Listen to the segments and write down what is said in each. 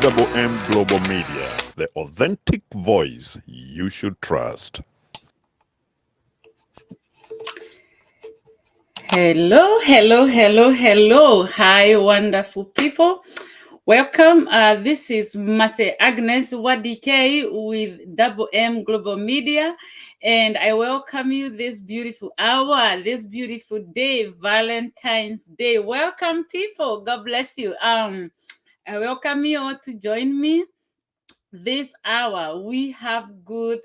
M Global Media, the authentic voice you should trust. Hello, hello, hello, hello. Hi, wonderful people. Welcome. This is Mase Agnes Wadike with M Global Media, and I welcome you this beautiful hour, this beautiful day, Valentine's Day. Welcome, people. God bless you. I welcome you all to join me this hour. We have good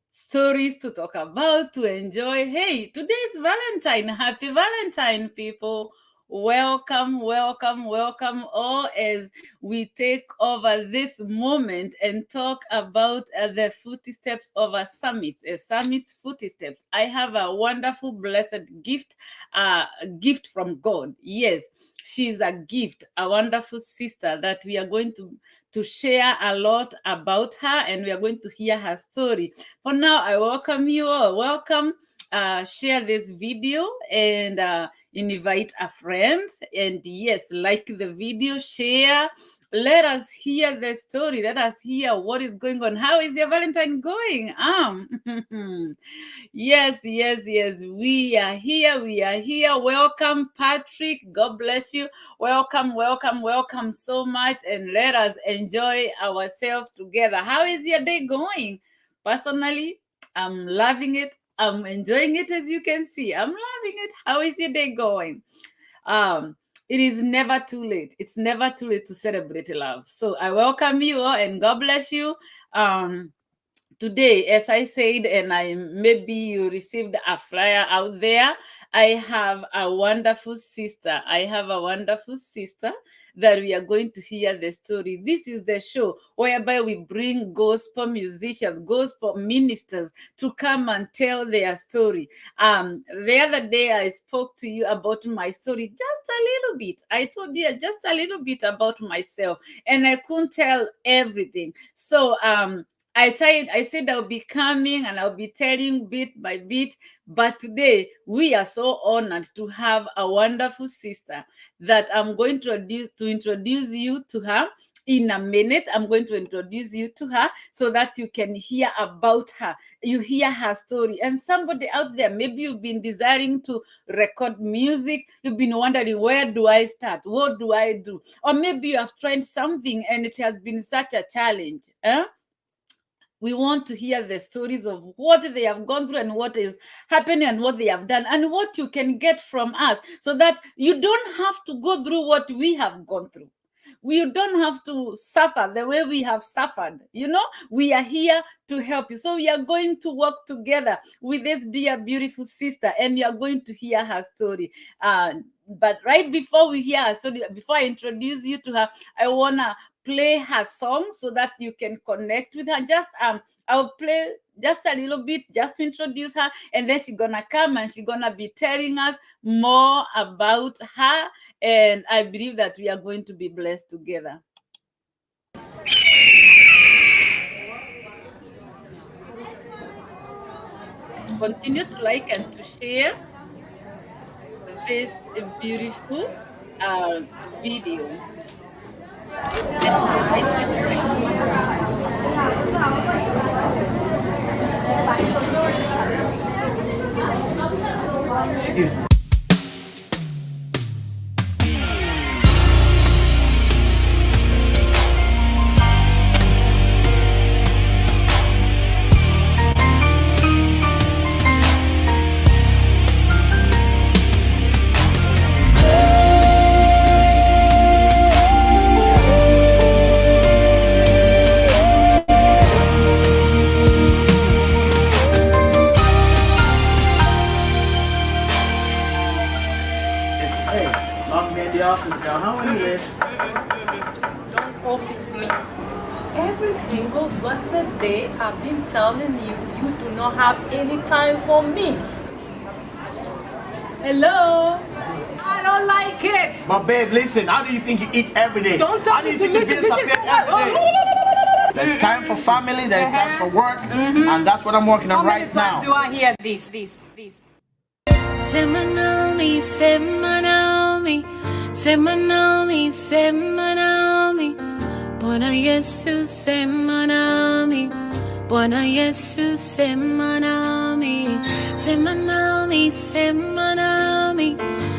stories to talk about, to enjoy. Hey, today's Valentine. Happy Valentine, people. Welcome all as we take over this moment and talk about the footsteps of a psalmist footsteps. I have a wonderful, blessed gift from God. Yes, she's a gift, a wonderful sister that we are going to share a lot about her, and we are going to hear her story. For now, I welcome you all. Welcome. Share this video and invite a friend. And yes, like the video, share. Let us hear the story. Let us hear what is going on. How is your Valentine going? Yes. We are here. Welcome, Patrick. God bless you. Welcome so much. And let us enjoy ourselves together. How is your day going? Personally, I'm loving it. I'm enjoying it, as you can see. I'm loving it. How is your day going? It is never too late. It's never too late to celebrate love. So I welcome you all and God bless you. Today, as I said, and maybe you received a flyer out there, I have a wonderful sister. That we are going to hear the story. This is the show whereby we bring gospel musicians, gospel ministers to come and tell their story. The other day I spoke to you about my story just a little bit. I told you just a little bit about myself, and I couldn't tell everything. So I said I'll be coming and I'll be telling bit by bit, but today we are so honored to have a wonderful sister that I'm going to introduce you to her. In a minute, I'm going to introduce you to her so that you can hear about her. You hear her story. And somebody out there, maybe you've been desiring to record music. You've been wondering, where do I start? What do I do? Or maybe you have tried something and it has been such a challenge. We want to hear the stories of what they have gone through and what is happening and what they have done and what you can get from us, so that you don't have to go through what we have gone through. We don't have to suffer the way we have suffered. We are here to help you. So we are going to work together with this dear, beautiful sister, and you are going to hear her story. But right before we hear her story, before I introduce you to her, I want to play her song so that you can connect with her. I'll play just a little bit just to introduce her, and then she's gonna come and she's gonna be telling us more about her, and I believe that we are going to be blessed together. Continue to like and to share this beautiful video. Excuse me. How are you, Liz? Don't office me. Every single blessed day I've been telling you, you do not have any time for me. Hello? I don't like it. But babe, listen, how do you think you eat every day? Don't tell me to listen. There's time for family, there's time for work, and that's what I'm working on right now. How many times do I hear this? Semanomi, Sema nami, sema nami. Bwana Yesu, sema nami. Bwana Yesu, sema nami. Sema nami, sema nami.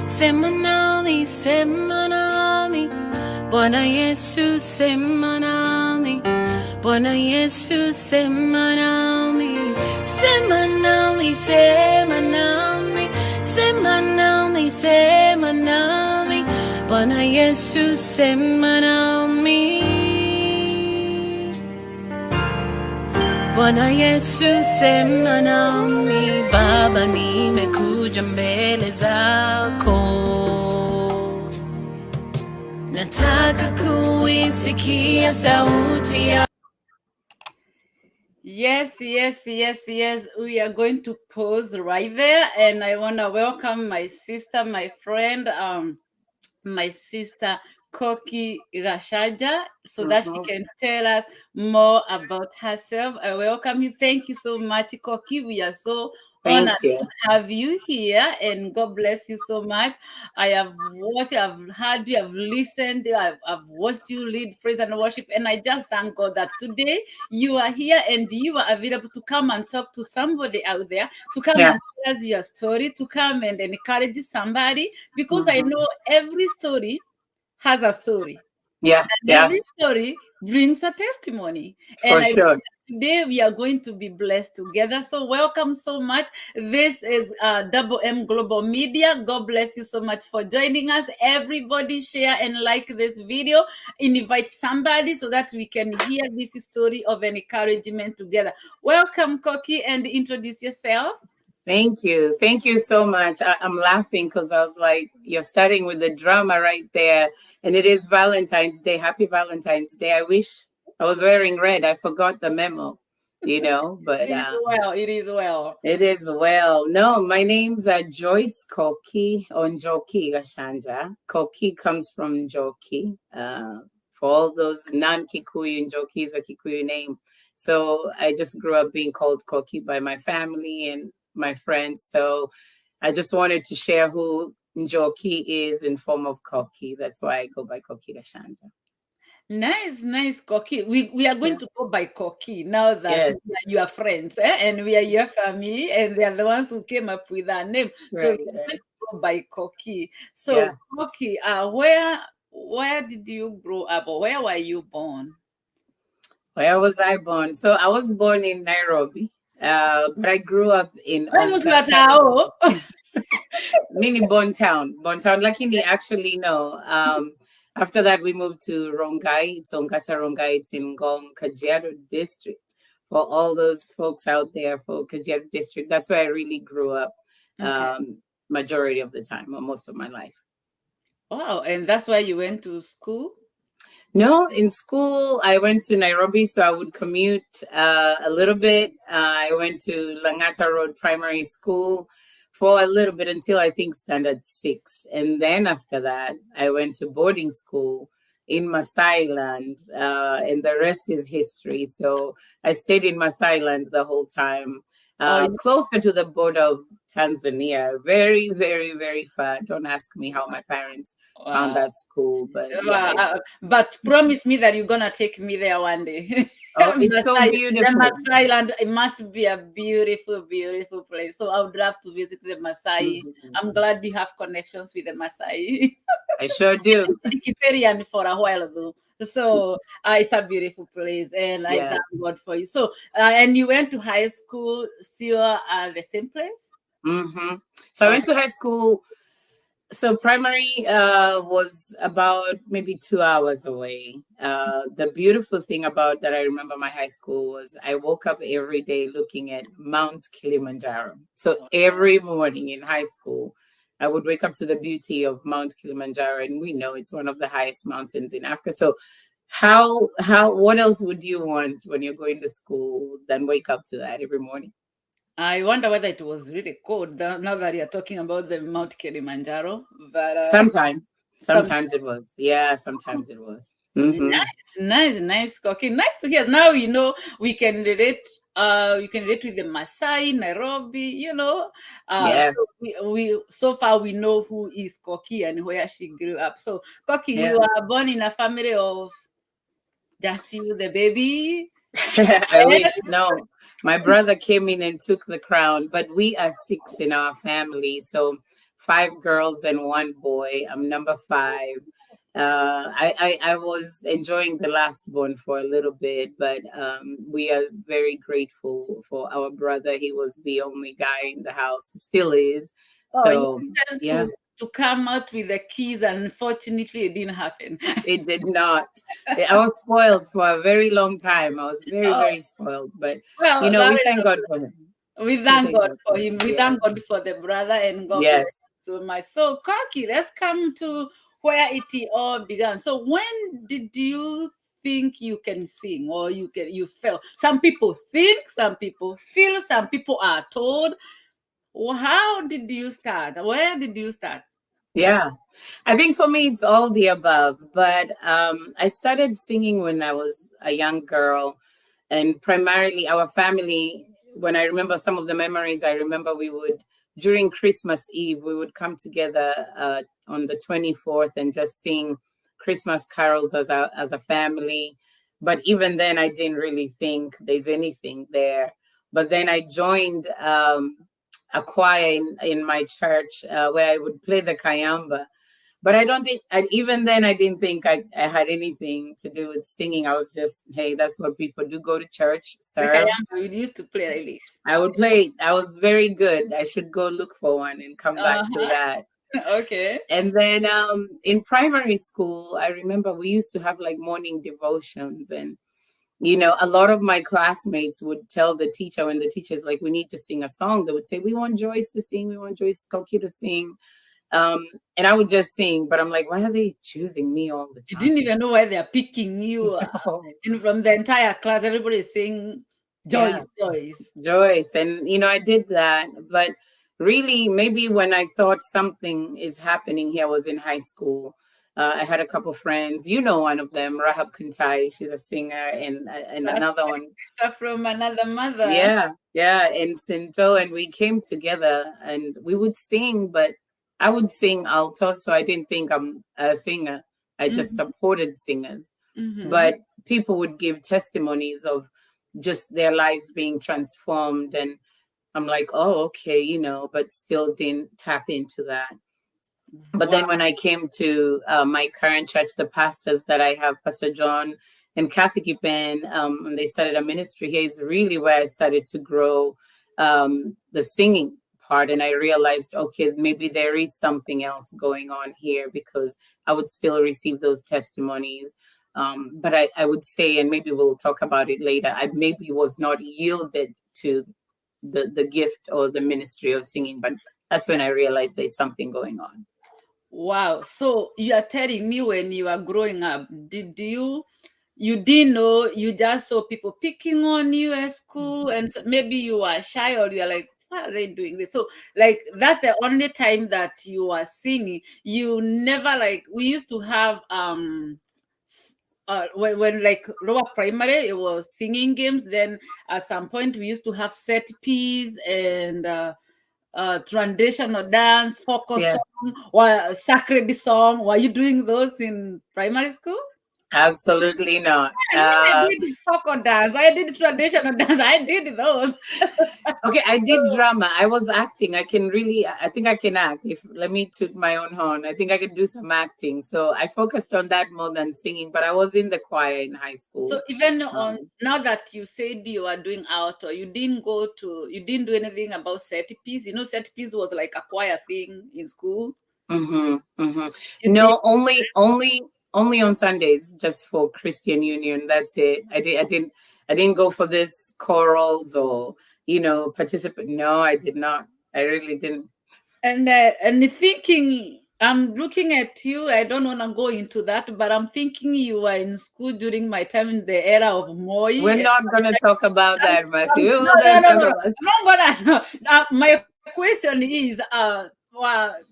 Sema nami, sema nami. Bwana Yesu, sema nami. Bwana Yesu, sema nami. Sema nami, sema nami. Sema nami, sema nami. Bwana Yesu, sema nami. Bwana Yesu, sema nami. Baba, nimekuja mbele zako, nataka kuisikia sauti ya. Yes. We are going to pause right there, and I want to welcome my sister, my friend, my sister Koki Rashaja, so that she can tell us more about herself. I welcome you. Thank you so much, Koki. We are so honored to have you here, and God bless you so much. I have watched, I've heard you, I've listened, I've watched you lead praise and worship, and I just thank God that today you are here and you are available to come and talk to somebody out there, to come and tell us your story, to come and encourage somebody, because I know every story has a story. And every story brings a testimony. And today we are going to be blessed together. So welcome so much. This is Double M Global Media. God bless you so much for joining us. Everybody share and like this video. Invite somebody so that we can hear this story of an encouragement together. Welcome, Koki, and introduce yourself. Thank you. Thank you so much. I'm laughing because I was like, you're starting with the drama right there. And it is Valentine's Day. Happy Valentine's Day. I wish I was wearing red. I forgot the memo, you know, but it is well. It is well. No, my name's Joyce Koki or Njoki Gashanja. Koki comes from Njoki. For all those non-Kikuyu, Njoki is a Kikuyu name. So I just grew up being called Koki by my family and my friends. So I just wanted to share who Njoki is in form of Koki. That's why I go by Koki Gashanja. Nice, Koki. We are going to go by Koki now that we are your friends, and we are your family, and they are the ones who came up with our name. So we're going to go by Koki. So Koki, where did you grow up, or where were you born? Where was I born? So I was born in Nairobi, but I grew up in mini Bontown. Lakini actually no. After that, we moved to Rongai. It's Ongata Rongai. It's in Ngong, Kajiado district. For all those folks out there, for Kajiado district, that's where I really grew up. Majority of the time, or most of my life. Wow, and that's why you went to school? No, in school, I went to Nairobi, so I would commute a little bit. I went to Langata Road Primary School for a little bit until I think standard 6. And then after that, I went to boarding school in Masai Land, and the rest is history. So I stayed in Masai Land the whole time, closer to the border of Tanzania. Very, very, very far. Don't ask me how my parents found that school. But promise me that you're going to take me there one day. Oh, it's so beautiful. The Masai Land, it must be a beautiful, beautiful place. So I would love to visit the Masai. I'm glad we have connections with the Masai. I sure do. Vegetarian for a while though. So it's a beautiful place, and I thank God for you. So and you went to high school still at the same place? So I went to high school. So primary was about maybe 2 hours away. The beautiful thing about that I remember my high school was I woke up every day looking at Mount Kilimanjaro. So every morning in high school, I would wake up to the beauty of Mount Kilimanjaro, and we know it's one of the highest mountains in Africa. So what else would you want when you're going to school than wake up to that every morning? I wonder whether it was really cold now that you're talking about the Mount Kilimanjaro. But sometimes it was. Yeah, sometimes it was. Nice, Koki. Nice to hear. Now you know we can relate You can relate with the Maasai, Nairobi, you know. Yes. So we so far we know who is Koki and where she grew up. So Koki, Yeah. you are born in a family of just you, the baby. I wish. No, my brother came in and took the crown, but we are 6 in our family. So 5 girls and 1 boy. I'm number 5. I was enjoying the last born for a little bit, but we are very grateful for our brother. He was the only guy in the house, still is. Oh, So you tend yeah, to come out with the keys, and unfortunately, it didn't happen. it did not. I was spoiled for a very long time. I was very, Oh, very spoiled, but well, we that thank is God for him. we We thank thank God God for for him. him. We Yeah. thank God for the brother, and God bless Yes. so much. So, Koki, let's come to where it all began. So, when did you think you can sing, or you felt? Some people think, some people feel, some people are told. Well, how did you start? Where did you start? Yeah. I think for me, it's all the above. But I started singing when I was a young girl. And primarily, our family, when I remember some of the memories, I remember during Christmas Eve, we would come together on the 24th and just sing Christmas carols as a family. But even then, I didn't really think there's anything there. But then I joined a choir in my church where I would play the kayamba. But I don't think, even then, I didn't think I had anything to do with singing. I was just, hey, that's what people do, go to church, Like I serve. am, we used to play at least. I would play. I was very good. I should go look for one and come back to that. Okay. And then in primary school, I remember we used to have like morning devotions. And, a lot of my classmates would tell the teacher, when the teacher's like, we need to sing a song, they would say, we want Joyce to sing, we want Joyce Koki to sing. And I would just sing, but I'm like, why are they choosing me all the You time? didn't even know why they're picking you. From the entire class, everybody is saying Joyce, Joyce. Joyce. And, I did that. But really, maybe when I thought something is happening here, I was in high school. I had a couple friends, one of them, Rahab Kuntai, she's a singer, and That's another one. Sister from another mother. Yeah, in Sinto. And we came together and we would sing, but I would sing alto, so I didn't think I'm a singer. I just supported singers. But people would give testimonies of just their lives being transformed. And I'm like, oh, okay, but still didn't tap into that. But then when I came to my current church, the pastors that I have, Pastor John and Kathy Kipen, when they started a ministry here, is really where I started to grow the singing part. And I realized, okay, maybe there is something else going on here, because I would still receive those testimonies. But I would say, and maybe we'll talk about it later, I maybe was not yielded to the gift or the ministry of singing. But that's when I realized there's something going on. Wow. So you are telling me when you are growing up, you didn't know, you just saw people picking on you at school, and maybe you are shy, or you're like, why are they doing this? So like that's the only time that you are singing. You never, like, we used to have when like lower primary, it was singing games. Then at some point we used to have set piece and traditional dance, folk song, or sacred song. Were you doing those in primary school? Absolutely not. I did folk dance. I did traditional dance. I did those. Okay, I did drama. I was acting. I think I can act. If let me toot my own horn, I think I can do some acting. So I focused on that more than singing, but I was in the choir in high school. So even on now that you said you are doing outdoor, you didn't do anything about set piece. Set piece was like a choir thing in school. No, only on Sundays, just for Christian Union. That's it. I didn't go for this chorals or participate. No, I did not. I really didn't. And thinking, I'm looking at you. I don't want to go into that, but I'm thinking you were in school during my time in the era of Moi. We're not going to talk about that, Matthew. No, I'm not gonna. My question is,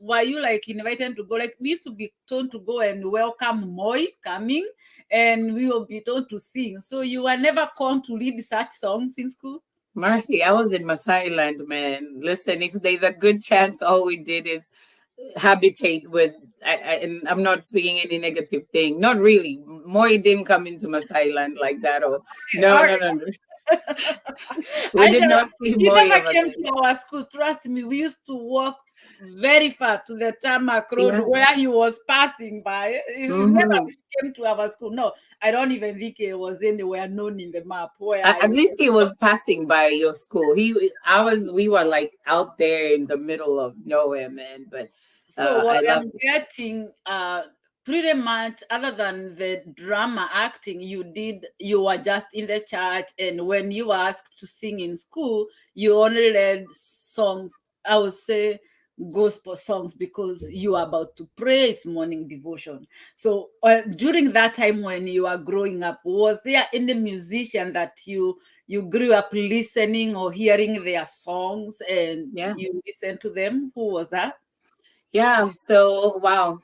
were you like invited to go? Like we used to be told to go and welcome Moi coming, and we will be told to sing. So you were never called to lead such songs in school? Mercy, I was in Masai land, man. Listen, if there's a good chance, all we did is habitate with. And I'm not speaking any negative thing. Not really. Moi didn't come into Masai land like that. Or no, All no, no, no. We I did just, not see he Moi never over came there. to our school. Trust me, we used to walk very far to the tarmac road Yeah. where he was passing by. He never Mhm. came to our school. No, I don't even think it was anywhere known in the map where I At was. least he was passing by your school. We were like out there in the middle of nowhere, man. But So what I love I'm it. getting, pretty much, other than the drama acting, you were just in the church, and when you were asked to sing in school, you only led songs. I would say gospel songs because you are about to pray. It's morning devotion. So during that time when you are growing up, was there any musician that you grew up listening or hearing their songs and Yeah. you listen to them? Who was that? Yeah. So wow.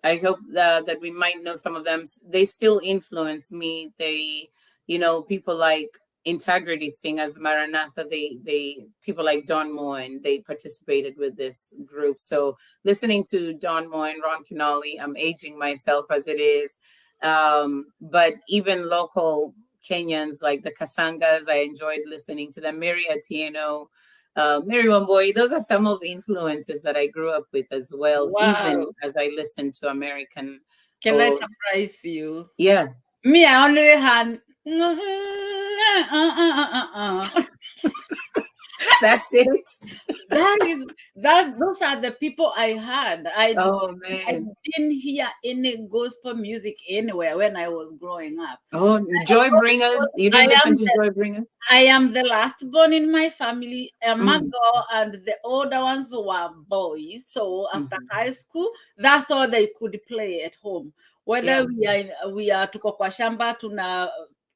I hope that we might know some of them. They still influence me. People like Integrity Singers, Maranatha. They people like Don Moore, and they participated with this group. So listening to Don Moore and Ron Kinali, I'm aging myself as it is. But even local Kenyans like the Kasangas, I enjoyed listening to them. Mary Atieno, Mary Wamboi, those are some of the influences that I grew up with as well, even Wow. as I listened to American. Can I Oh, surprise you? yeah, Me, I only had. that's it. That is that. Those are the people I had. Oh, I man. didn't hear any gospel music anywhere when I was growing up. Oh, Joy Bringers. You I didn't listen am to Joy Bringers? I am the last born in my family, a Mm, girl, and the older ones were boys. So after mhm. high school, that's all they could play at home. Yeah, Whether we are tuko kwa shamba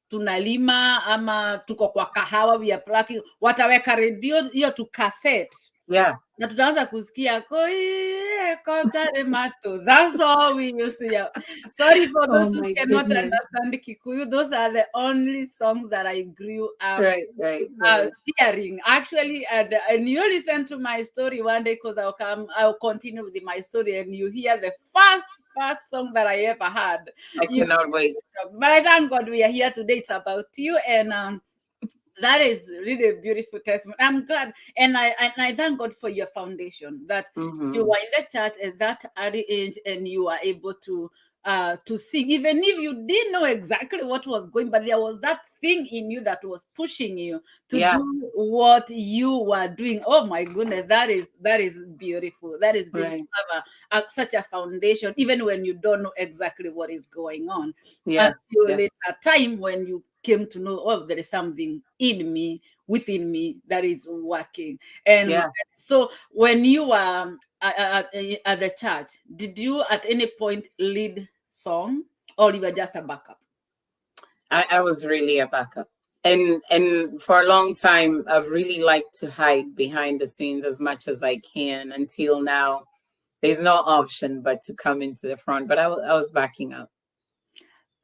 tunalima ama tuko kwa kahawa, we are plucking, wataweka redio hiyo tu cassette yeah. na tutaanza kusikia koie kogare mato. That's all we used to hear. Sorry for Oh, those who my cannot goodness. understand Kikuyu. Those are the only songs that I grew up Right, right, right. hearing. Actually, and you listen to my story one day because I'll continue with my story, and you hear the first song that I ever had. I You, cannot wait. but I thank God we are here today. It's about you, and that is really a beautiful testimony. I'm glad, and I thank God for your foundation that you Hmm. were in the church at that early age, and you were able to sing, even if you didn't know exactly what was going, but there was that thing in you that was pushing you to Yeah, do what you were doing. Oh my goodness, that is beautiful. That is beautiful right. to have such a foundation, even when you don't know exactly what is going on, Yeah, until yeah, later time when you came to know, oh, there is something in me, within me, that is working. And yeah. so when you were at the church, did you at any point lead song, or you were just a backup? I was really a backup. And for a long time, I've really liked to hide behind the scenes as much as I can until now. There's no option but to come into the front. But I was backing up.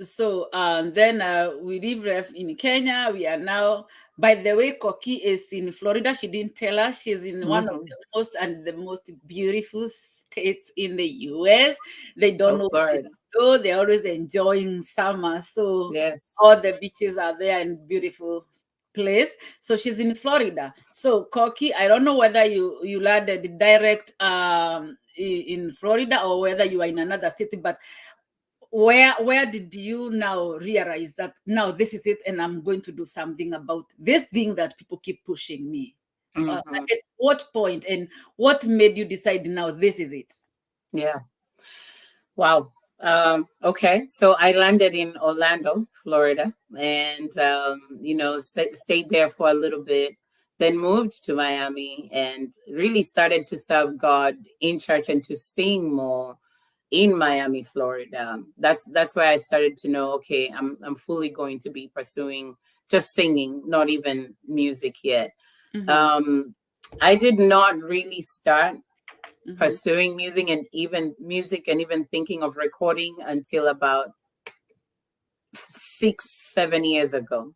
So then we live in Kenya. We are now, by the way, Koki is in Florida. She didn't tell us. She's in one of Hmm. the most beautiful states in the US. They don't Oh, know what they Florida. do. They're always enjoying summer. So Yes. all the beaches are there and beautiful place. So she's in Florida. So Koki, I don't know whether you landed direct in Florida or whether you are in another city, but where did you now realize that now this is it and I'm going to do something about this thing that people keep pushing me? Hmm. At what point, and what made you decide now this is it? Yeah. Wow. Okay. So I landed in Orlando, Florida, and stayed there for a little bit, then moved to Miami and really started to serve God in church and to sing more in Miami, Florida. That's why I started to know, okay, I'm fully going to be pursuing just singing, not even music yet. Mhm, Um, I did not really start mhm. pursuing music and even thinking of recording until about 6 7 years ago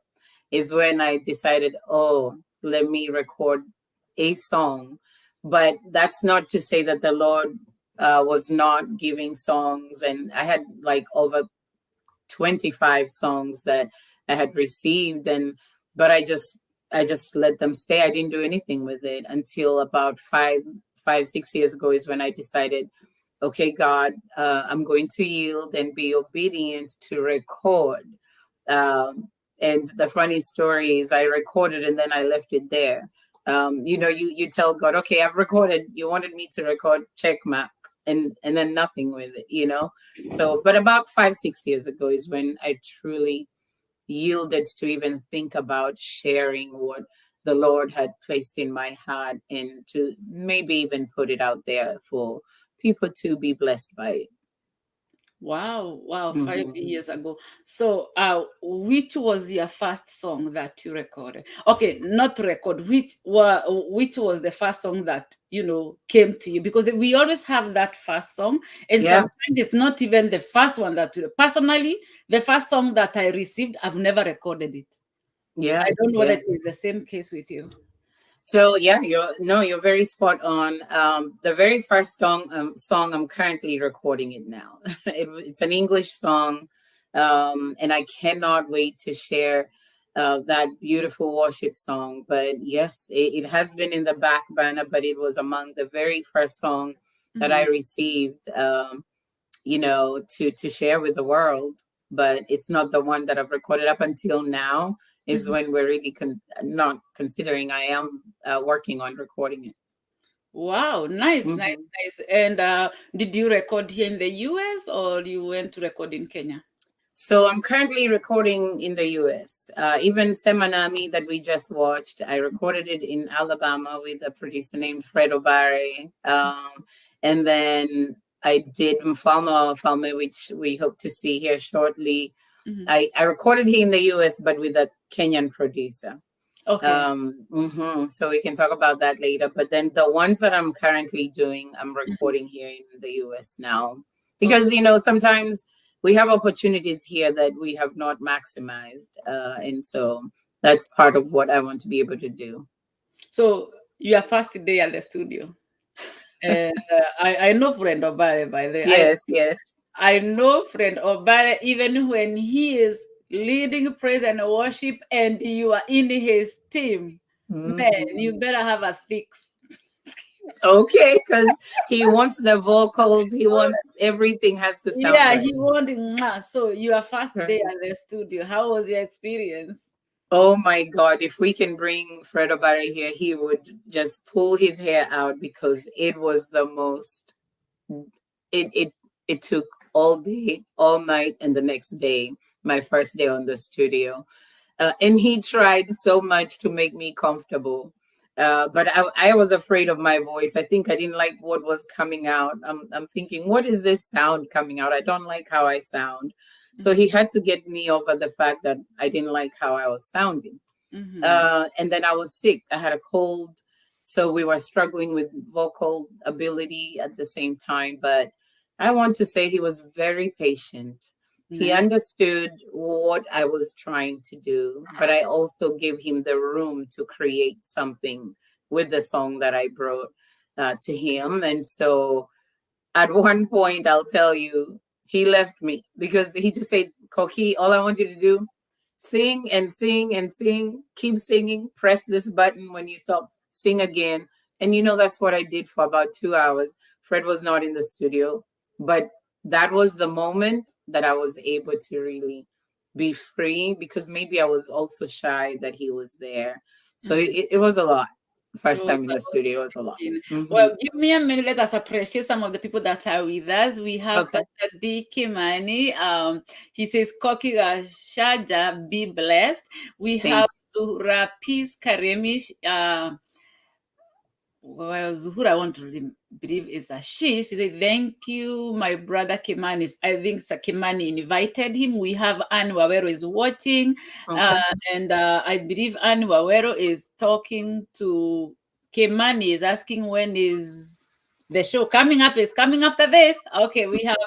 is when I decided, oh, let me record a song. But that's not to say that the Lord was not giving songs. And I had like over 25 songs that I had received, but I just let them stay. I didn't do anything with it until about 6 years ago is when I decided, okay, God, I'm going to yield and be obedient to record. And the funny story is I recorded and then I left it there. You tell God, okay, I've recorded. You wanted me to record, check mark, and then nothing with it. So, but about 5-6 years ago is when I truly yielded to even think about sharing what the Lord had placed in my heart and to maybe even put it out there for people to be blessed by it. Wow, 5 years Mhm. ago. So, which was your first song that you recorded? Okay, not record. Which was the first song that came to you? Because we always have that first song, and Yeah, sometimes it's not even the first one that personally, the first song that I received, I've never recorded it. yeah, I don't know whether yeah. it is the same case with you. So yeah, you're very spot on. The very first song I'm currently recording it now. It's an English song, and I cannot wait to share that beautiful worship song. But yes, it has been in the back burner, but it was among the very first song that I received, to share with the world. But it's not the one that I've recorded up until now is when we're really not considering. I am working on recording it. Wow, nice, nice, Mhm. nice. And did you record here in the US or you went to record in Kenya? So I'm currently recording in the US. Even Semanami that we just watched, I recorded it in Alabama with a producer named Fred Obare. And then I did Mfalme, which we hope to see here shortly. I recorded here in the US, but with a Kenyan producer. Okay. So we can talk about that later. But then the ones that I'm currently doing, I'm recording here in the US now. Because, sometimes we have opportunities here that we have not maximized. And so that's part of what I want to be able to do. So your first day at the studio. And I know friend Obare, by the way. Yes. I know friend Obare even when he is leading praise and worship and you are in his team. Man, you Mhm. better have a thick. Okay, because he wants the vocals, he wants everything has to sound Yeah, right. he wanted. So your first day Right. at the studio, how was your experience? Oh my God, if we can bring Fredo Barry here, he would just pull his hair out because it was the most, it took all day, all night, and the next day, my first day on the studio. And he tried so much to make me comfortable. But I was afraid of my voice. I think I didn't like what was coming out. I'm thinking, what is this sound coming out? I don't like how I sound. So he had to get me over the fact that I didn't like how I was sounding. And then I was sick. I had a cold. So we were struggling with vocal ability at the same time. But I want to say he was very patient. He Nice. understood what I was trying to do, but I also gave him the room to create something with the song that I brought to him. And so at one point, I'll tell you, he left me because he just said, Koki, all I want you to do, sing and sing and sing, keep singing, press this button when you stop, sing again. And that's what I did for about 2 hours. Fred was not in the studio, but that was the moment that I was able to really be free because maybe I was also shy that he was there. So it was a lot. It First was time in a the lot studio, it was a lot. speaking. Mhm. Well, give me a minute. Let us appreciate some of the people that are with us. We have Okay. Pastor D. Kimani. He says, Koki Shaja, be blessed. We have Thank Zuhra Peace Karemi. Well, Zuhura, I want to believe is a she. She said, thank you, my brother Kimani. I think Kimani invited him. We have Anne Wawero is watching. Okay. And I believe Anne Wawero is talking to Kimani, is asking when is the show coming up. Is coming after this. Okay, we have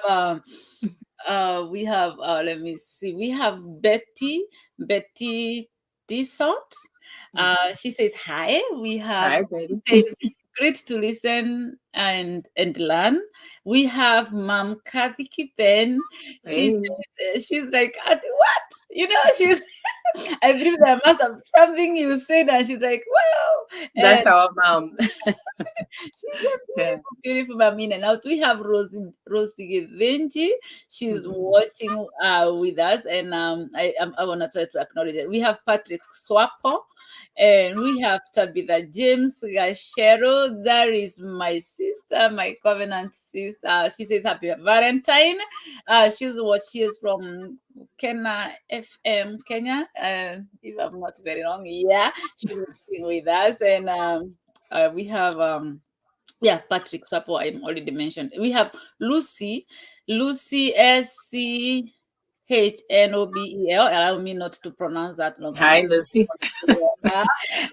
let me see, we have Betty Dissot. She says hi. We have Hi, baby. says great to listen and learn. We have Mom Kathy Kipen. She Hey, says, she's like, "Ati, what? You know, she's I believe there must have something you said, and she's like, wow. that's And our mom. she's a Yeah. beautiful Mamina. Now we have Rosie Venji. She's watching with us, and I want to try to acknowledge it. We have Patrick Swapo, and we have Tabitha James Gashero. That is my sister, my covenant sister. She says happy Valentine. She is from Kenya FM, Kenya. If I'm not very wrong, yeah, she's watching with us, and we have Patrick Swapo, I already mentioned. We have Lucy SCHNOBEL. Allow me not to pronounce that long. Hi, Lucy. Yeah.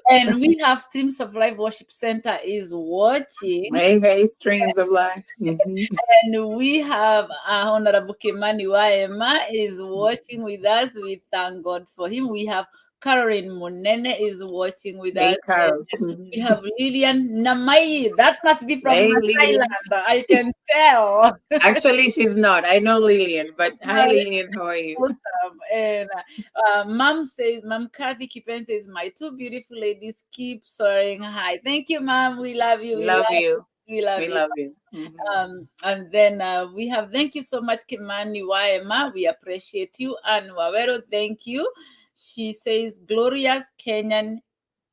And we have Streams of Life Worship Center is watching. Hey, Streams of Life. And we have Honorable Kimani Waema is watching with us. We thank God for him. We have Caroline Munene is watching with Hey, us. Carol. We have Lillian Namai. That must be from Hey, Lillian. Thailand. I can tell. Actually, she's not. I know Lillian, but hi, Lillian. How are you? Awesome. And Mom Kathy Kipen says, my two beautiful ladies keep soaring high. Thank you, Mom. We love you. Love you. We love We you. love you. Mhm. And then we have thank you so much, Kimani Waema. We appreciate you. And Wawero, thank you. She says, glorious Kenyan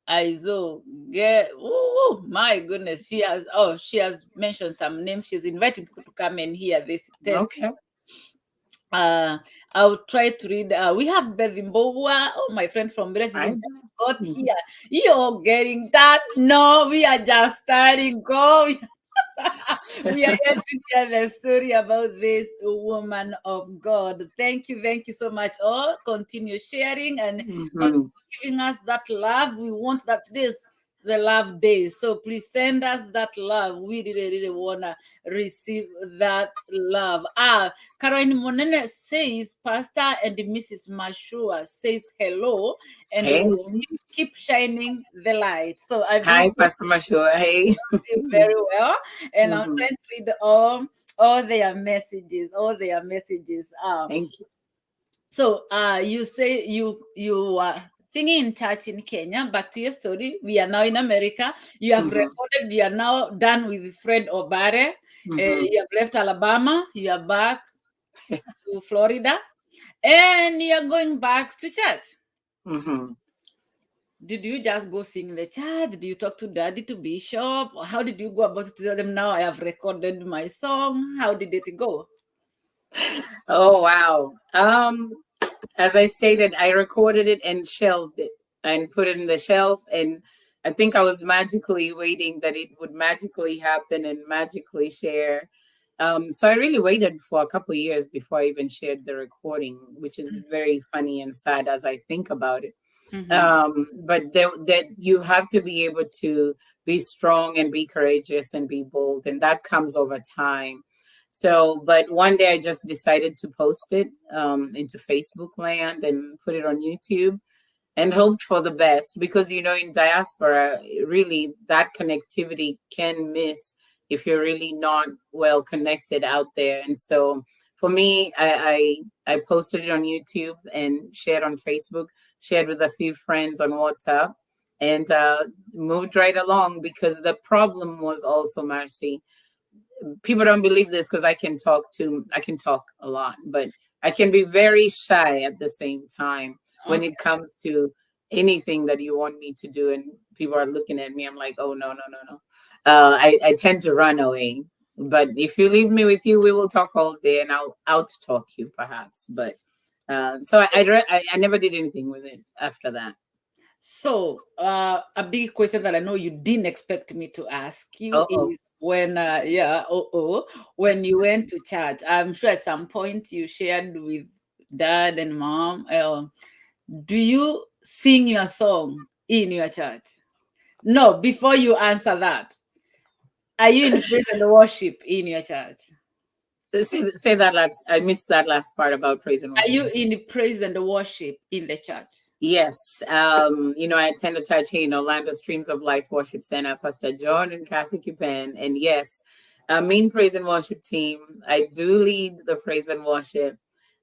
Aizo. Yeah. Oh my goodness. She has mentioned some names. She's inviting people to come and hear this test. Okay. I'll try to read. We have Bevimbowa, my friend from Brazil. Right. Got here. You're getting that? No, we are just starting. Go. We are going to tell the story about this woman of God. Thank you so much. All continue sharing and giving us that love. We want that the love days. So please send us that love. We really wanna receive that love. Caroline Monene says, Pastor and Mrs. Mashua says hello and Hey. keep shining the light. So I Hi, Pastor Mashua. Hey. very well, and I'm trying to read all their messages. Thank you. So you say you are singing in church in Kenya. Back to your story. We are now in America. You have recorded. You are now done with Fred Obare. You have left Alabama. You are back to Florida, and you are going back to church. Did you just go sing in the church? Did you talk to daddy, to bishop? Or how did you go about it to tell them, now I have recorded my song? How did it go? Oh, wow. As I stated, I recorded it and shelved it and put it in the shelf. And I think I was magically waiting that it would magically happen and magically share. So I really waited for a couple of years before I even shared the recording, which is very funny and sad as I think about it. But that you have to be able to be strong and be courageous and be bold, and that comes over time. So, but one day I just decided to post it into Facebook land and put it on YouTube and hoped for the best, because in diaspora, really that connectivity can miss if you're really not well connected out there. And so for me, I posted it on YouTube and shared on Facebook, shared with a few friends on WhatsApp, and moved right along, because the problem was also, Marcy, people don't believe this because I can talk a lot, but I can be very shy at the same time when it comes to anything that you want me to do, and people are looking at me. I'm like, oh, no. I tend to run away. But if you leave me with you, we will talk all day, and I'll out-talk you perhaps. But so I never did anything with it after that. So a big question that I know you didn't expect me to ask you is when when you went to church, I'm sure at some point you shared with dad and mom, do you sing your song in your church? No, before you answer that, are you in praise and worship in your church? Say that last. I missed that last part about praise and worship. Are you in praise and worship in the church? Yes. I attend a church here in Orlando, Streams of Life Worship Center, Pastor John and Kathy Kipen. And yes, main praise and worship team. I do lead the praise and worship.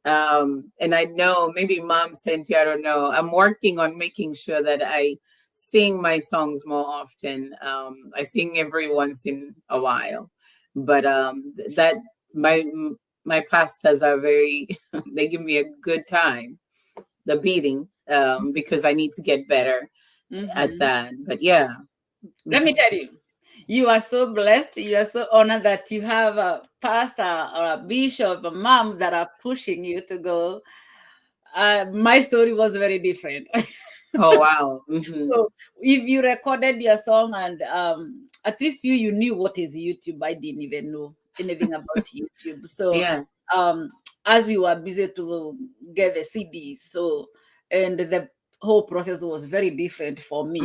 And I know maybe mom sent you, I don't know. I'm working on making sure that I sing my songs more often. I sing every once in a while, but that my pastors are very, they give me a good time, the beating, because I need to get better at that. But yeah. Let me tell you, you are so blessed. You are so honored that you have a pastor or a bishop, a mom that are pushing you to go. My story was very different. Oh, wow. So if you recorded your song and at least you knew what is YouTube. I didn't even know anything about YouTube. So Yeah. as we were busy to get the CDs, so and the whole process was very different for me.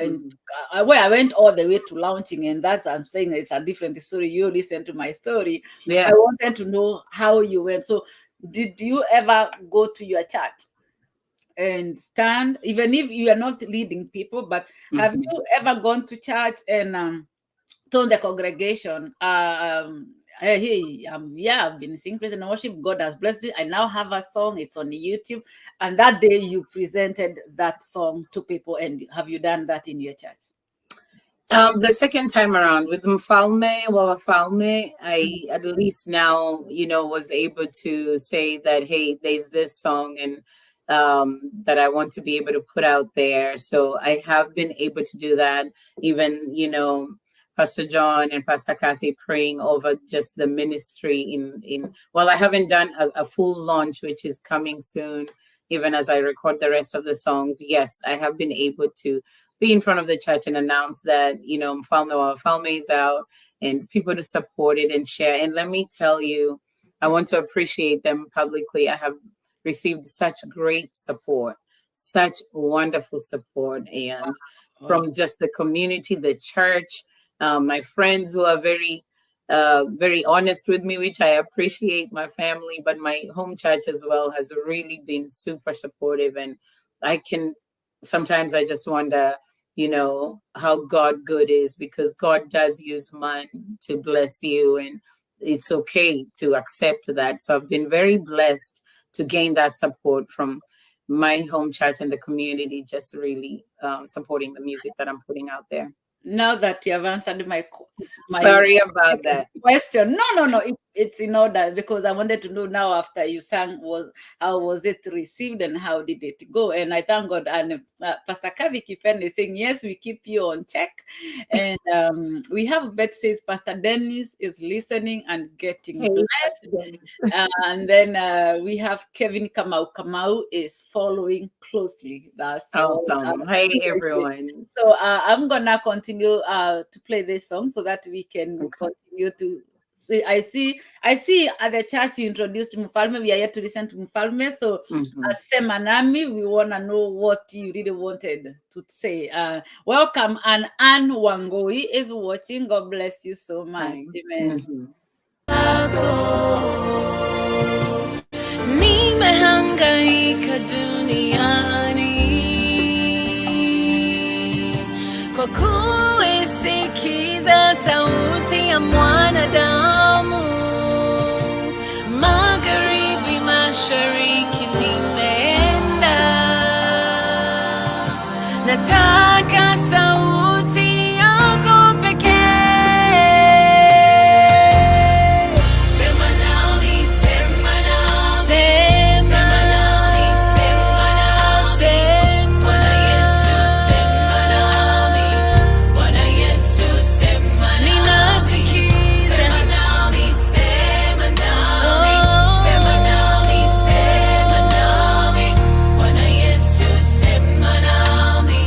And I went all the way to launching, and that's I'm saying it's a different story. You listen to my story. Yeah. I wanted to know how you went. So did you ever go to your church and stand, even if you are not leading people, but have you ever gone to church and told the congregation, hey, yeah, I've been singing praise and worship, God has blessed it, I now have a song, it's on YouTube, and that day you presented that song to people, and have you done that in your church? The second time around with Mfalme, I at least now, was able to say that, hey, there's this song and that I want to be able to put out there. So I have been able to do that. Even, Pastor John and Pastor Kathy praying over just the ministry I haven't done a full launch, which is coming soon, even as I record the rest of the songs. Yes, I have been able to be in front of the church and announce that, Mfalme is out, and people to support it and share. And let me tell you, I want to appreciate them publicly. I have received such great support, such wonderful support, and from just the community, the church, my friends who are very, very honest with me, which I appreciate, my family, but my home church as well has really been super supportive. And sometimes I just wonder, how God good is, because God does use man to bless you, and it's okay to accept that. So I've been very blessed to gain that support from my home church and the community, just really supporting the music that I'm putting out there. Now that you have answered my sorry about that question. No, it's in order, because I wanted to know now after you sang, how was it received and how did it go? And I thank God. And Pastor Kavi Kifen is saying, yes, we keep you on check. And we have Beth says Pastor Dennis is listening and getting blessed. And then we have Kevin Kamau is following closely. That's awesome. Hey everyone. So I'm gonna continue to play this song so that we can continue to see. I see at the church you introduced Mfalme. We are yet to listen to Mfalme. So Semanami, we want to know what you really wanted to say. Welcome, and Anne Wangoi is watching. God bless you so much. Amen. Nimehangaika duniani kwa kuisikiza sauti ya mwanadamu, magharibi mashariki nimeenda, nataka sauti yako pekee. Sema nami, sema nami, sema nami, sema nami, Bwana Yesu sema nami, Bwana Yesu sema nami, ninasikiza. Sema nami, sema nami, sema nami, sema nami, Bwana Yesu sema nami,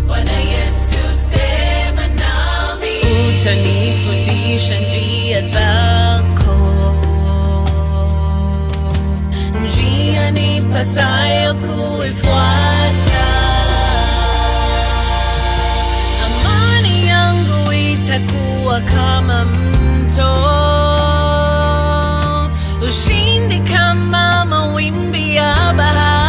Bwana Yesu sema nami. Utanifundisha njia zako, njia nipasayo kuifuata. Amani yangu itakuwa kama mto, ushindi kama mawimbi ya bahari.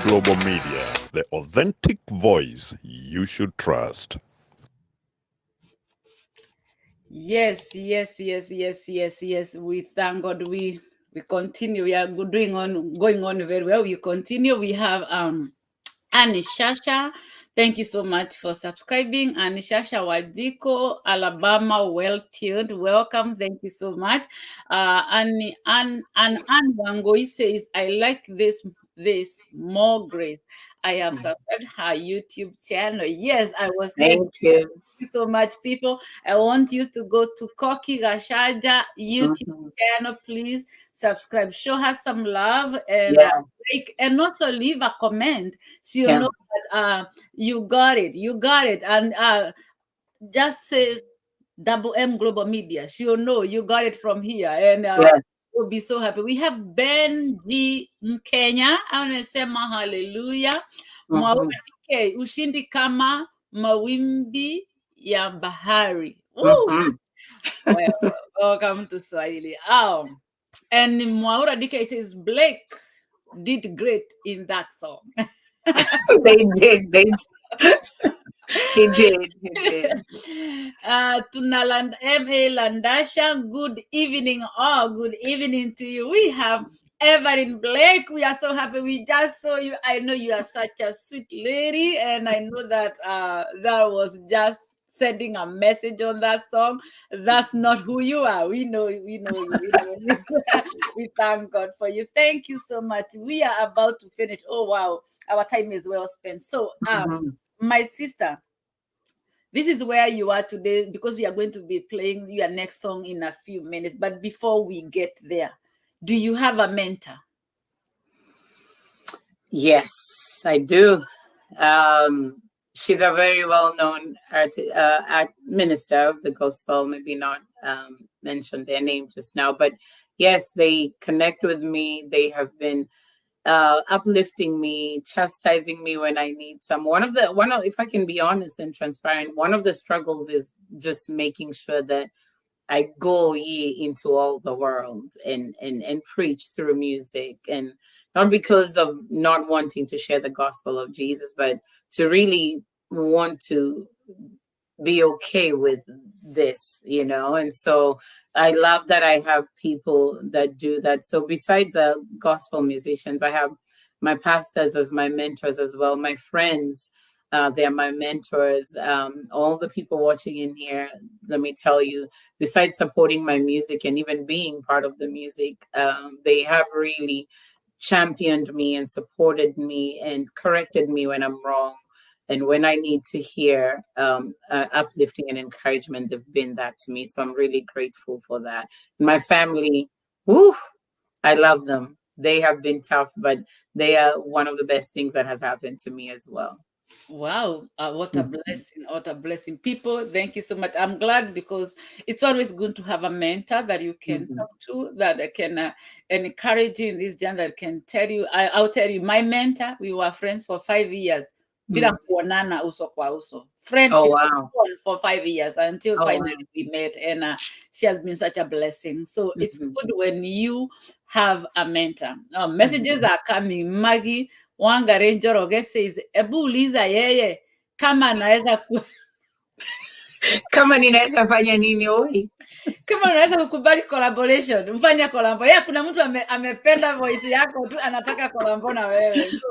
Global Media, the authentic voice you should trust. Yes. We thank God. We continue. We are going on very well. We continue. We have Annie Shasha. Thank you so much for subscribing. Annie Shasha Wadiko, Alabama, well tuned. Welcome. Thank you so much. Anne Wangoi says, I like this more grace. I have subscribed her YouTube channel. Yes, I was ready. Thank you. Thank you so much, people. I want you to go to Koki Gashaja YouTube channel, please subscribe, show her some love, and like, and also leave a comment. She'll know that you got it, and just say Double M Global Media. She'll know you got it from here, and we'll be so happy. We have Benji Mkenya. I want to say hallelujah. Mwaike ushindi kama mawimbi ya bahari. Welcome to Swahili. And Mwaura DK says Blake did great in that song. They did. He did. Tunaland M.A. Landasha, good evening. Good evening to you. We have Evelyn Blake. We are so happy. We just saw you. I know you are such a sweet lady, and I know that that was just sending a message on that song. That's not who you are. We know you. We thank God for you. Thank you so much. We are about to finish. Oh wow, our time is well spent. So my sister, this is where you are today, because we are going to be playing your next song in a few minutes. But before we get there, do you have a mentor? Yes, I do. She's a very well-known minister of the gospel. Maybe not mentioned their name just now, but yes, they connect with me. They have been uplifting me, chastising me when I need some. If I can be honest and transparent, one of the struggles is just making sure that I go ye into all the world and preach through music, and not because of not wanting to share the gospel of Jesus, but to really want to be okay with this, and so I love that I have people that do that. So besides gospel musicians, I have my pastors as my mentors as well, my friends, they're my mentors. All the people watching in here, let me tell you, besides supporting my music and even being part of the music, they have really championed me and supported me and corrected me when I'm wrong. And when I need to hear uplifting and encouragement, they've been that to me. So I'm really grateful for that. My family, I love them. They have been tough, but they are one of the best things that has happened to me as well. Wow, what a blessing, what a blessing. People, thank you so much. I'm glad, because it's always good to have a mentor that you can talk to, that can encourage you in this journey, that can tell you. I'll tell you, my mentor, we were friends for 5 years. Bila kuonana uso kwa uso. Friendship for 5 years until finally we met, and she has been such a blessing. So it's good when you have a mentor. Messages are coming. Maggie Wangari Njoroge says, ebu uliza yeye kama anaweza kama ninaweza fanya nini oi? Kama unaweza kukubali collaboration, mfanya collabo. Kuna mtu amependa voice yako tu, anataka collabo na wewe. So,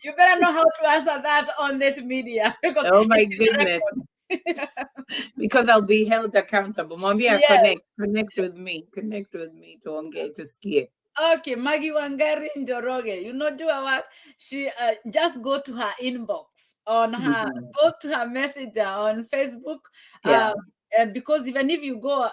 you better know how to answer that on this media. Oh my goodness. Because I'll be held accountable. Mwambia connect with me tuongee tusikie. Okay, Maggie Wangari Njoroge, do what? She just go to her inbox on her, go to her messenger on Facebook. Because even if you go,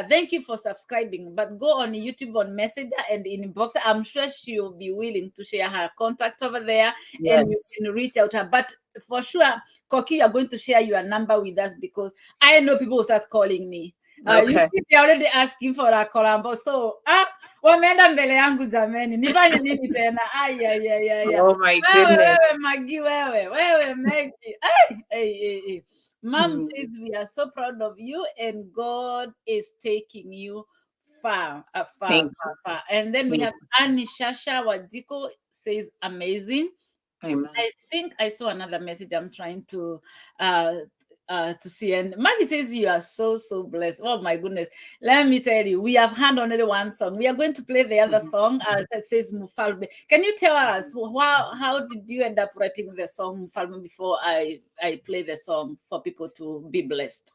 thank you for subscribing, but go on YouTube on Messenger and inbox. I'm sure she'll be willing to share her contact over there, and you can reach out to her. But for sure, Koki, you're going to share your number with us, because I know people will start calling me. They're already asking for a collabo. So, wameenda mbele yangu zameni. Nifanye nini tena? Oh my goodness. Wewe Maggie, wewe Maggie. Hey. Mom says we are so proud of you, and God is taking you far, Thank far. And then we you. have Annie Shasha Wadiko says amazing. Amen. I think I saw another message I'm trying uh to see. And Maggie says you are so blessed. Oh my goodness. Let me tell you, we have had only one song. We are going to play the other song that says Mufalme. Can you tell us how did you end up writing the song Mufalme before I play the song for people to be blessed?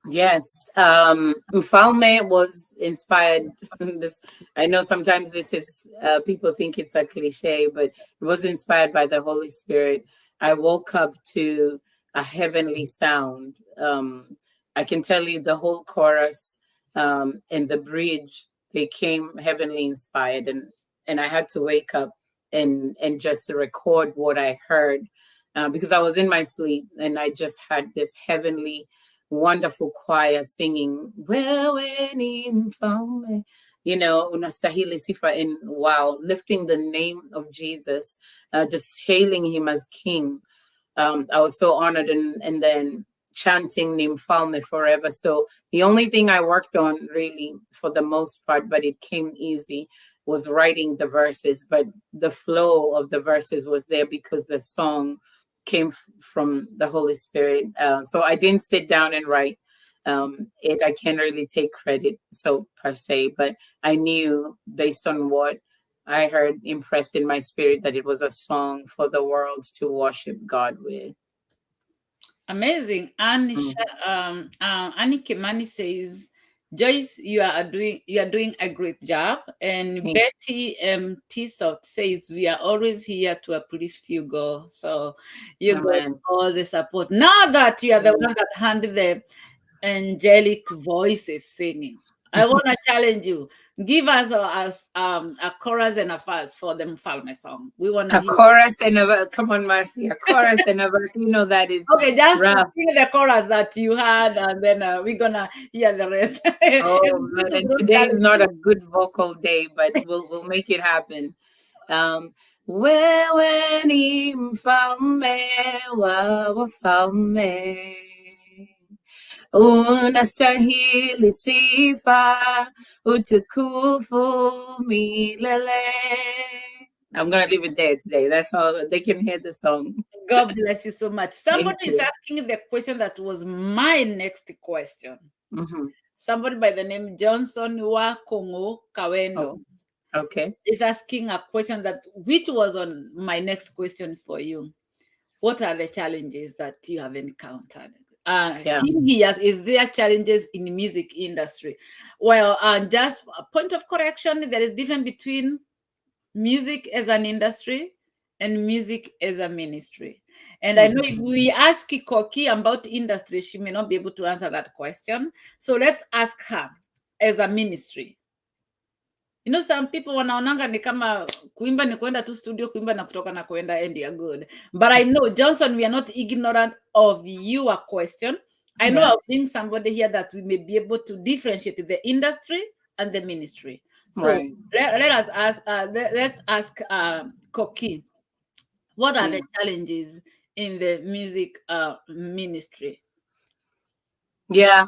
Yes, Mfalme was inspired. This, I know sometimes this is people think it's a cliche, but it was inspired by the Holy Spirit. I woke up to a heavenly sound. I can tell you the whole chorus and the bridge, they came heavenly inspired, and I had to wake up and just record what I heard because I was in my sleep and I just had this heavenly wonderful choir singing, wewe ni mfalme, you know, unastahili sifa, and wow, lifting the name of Jesus, just hailing him as king. I was so honored, and then chanting ni mfalme forever. So the only thing I worked on really for the most part, but it came easy, was writing the verses, but the flow of the verses was there because the song came from the Holy Spirit. So I didn't sit down and write it. I can't really take credit, so per se, but I knew based on what I heard impressed in my spirit that it was a song for the world to worship God with. Amazing. Annie Kimani says, Joyce, you are doing a great job. And Thank Betty T-Soft says, we are always here to uplift you, girl. So you got Amen. all the support. Now that you are the one that handled the angelic voices singing, I want to challenge you. Give us a chorus and a verse for the Mfalme song. We want to A hear chorus and a verse. Come on, Mercy. A chorus and a verse. You know that is okay, just rough. sing the chorus that you had, and then we're gonna hear the rest. Oh man, and today is not a good vocal day, but we'll make it happen. Wewe ni mfalme wa wafalme, unastahili sifa, utukufu milele. I'm gonna leave it there today. That's all. They can hear the song. God bless you so much. Somebody Thank is you. asking the question that was my next question. Mm-hmm. Somebody by the name Johnson Wakongo Kawendo Okay. is asking a question that which was on my next question for you. What are the challenges that you have encountered? Is there challenges in the music industry? Well, just a point of correction, there is difference between music as an industry and music as a ministry. And I know if we ask Koki about industry, she may not be able to answer that question. So let's ask her as a ministry. You know, some people wanaonanga ni kama kuimba ni kwenda tu studio kuimba na kutoka na kwenda and you're good. But I know, Johnson, we are not ignorant of your question. I know of being somebody here that we may be able to differentiate the industry and the ministry. So let us ask, let's ask Koki, what are the challenges in the music ministry? Yeah.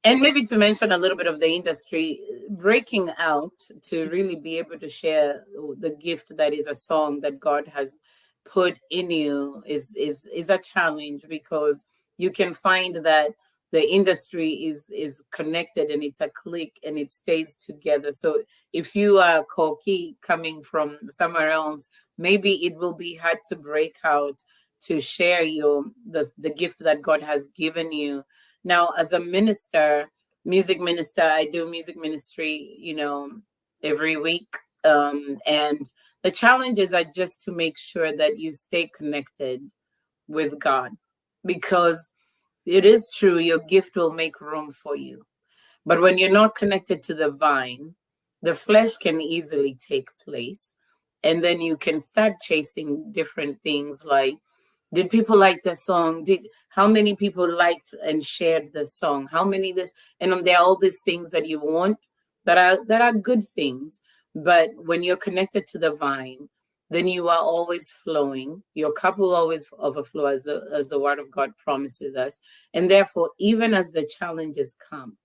And maybe to mention a little bit of the industry, breaking out to really be able to share the gift that is a song that God has put in you is a challenge, because you can find that the industry is connected and it's a clique and it stays together. So if you are Koki coming from somewhere else, maybe it will be hard to break out to share the gift that God has given you. Now, as a minister, music minister, I do music ministry, you know, every week. And the challenges are just to make sure that you stay connected with God, because it is true, your gift will make room for you. But when you're not connected to the vine, the flesh can easily take place. And then you can start chasing different things like, did people like the song? How many people liked and shared the song? How many this? And there are all these things that you want that are good things. But when you're connected to the vine, then you are always flowing. Your cup will always overflow, as the word of God promises us. And therefore, even as the challenges come,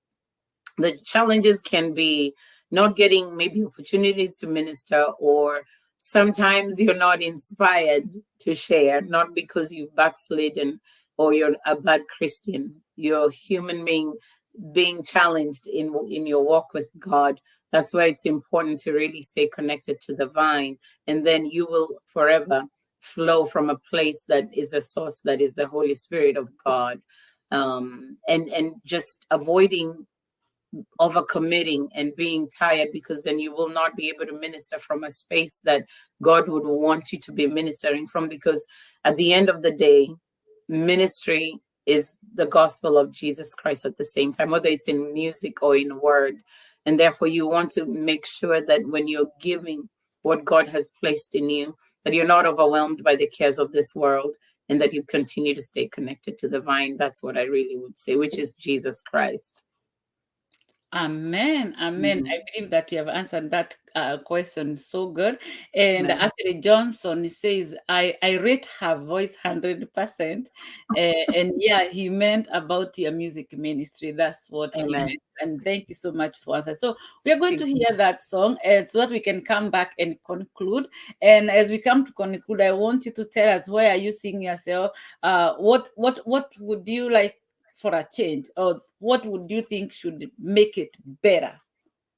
the challenges can be not getting maybe opportunities to minister, or sometimes you're not inspired to share, not because you've backslidden or you're a bad Christian. You're a human being challenged in your walk with God. That's why it's important to really stay connected to the vine, and then you will forever flow from a place that is a source, that is the Holy Spirit of God. And just avoiding overcommitting and being tired, because then you will not be able to minister from a space that God would want you to be ministering from. Because at the end of the day, ministry is the gospel of Jesus Christ at the same time, whether it's in music or in word. And therefore, you want to make sure that when you're giving what God has placed in you, that you're not overwhelmed by the cares of this world, and that you continue to stay connected to the vine. That's what I really would say, which is Jesus Christ. Amen. Amen. Mhm. I believe that you have answered that question so good. And Amen. actually, Johnson says, I rate her voice 100%. And yeah, he meant about your music ministry. That's what he Amen. meant. And thank you so much for answering. So we are going to Thank you. hear that song, and so that we can come back and conclude. And as we come to conclude, I want you to tell us, where are you seeing yourself? What would you like for a change, or what would you think should make it better